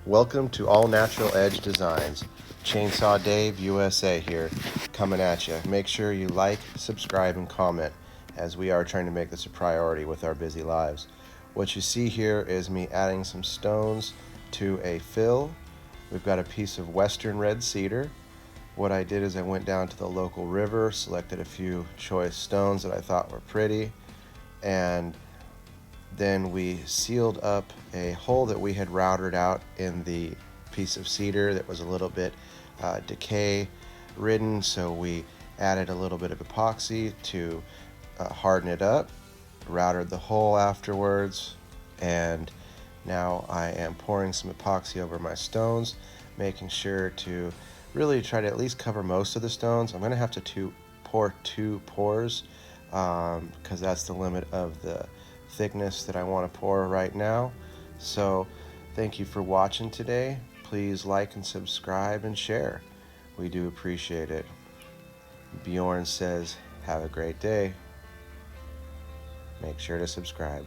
Welcome to All Natural Edge Designs. Chainsaw Dave USA here, coming at you. Make sure you like, subscribe, and comment, as we are trying to make this a priority with our busy lives. What you see here is me adding some stones to a fill. We've got a piece of western red cedar. What I did is I went down to the local river, selected a few choice stones that I thought were pretty, and then we sealed up a hole that we had routed out in the piece of cedar that was a little bit decay ridden, so we added a little bit of epoxy to harden it up, routed the hole afterwards, and now I am pouring some epoxy over my stones, making sure to really try to at least cover most of the stones. I'm going to have to pour 2 pours because that's the limit of the thickness that I want to pour right now. So thank you for watching today. Please like and subscribe and share. We do appreciate it. Bjorn says, have a great day. Make sure to subscribe.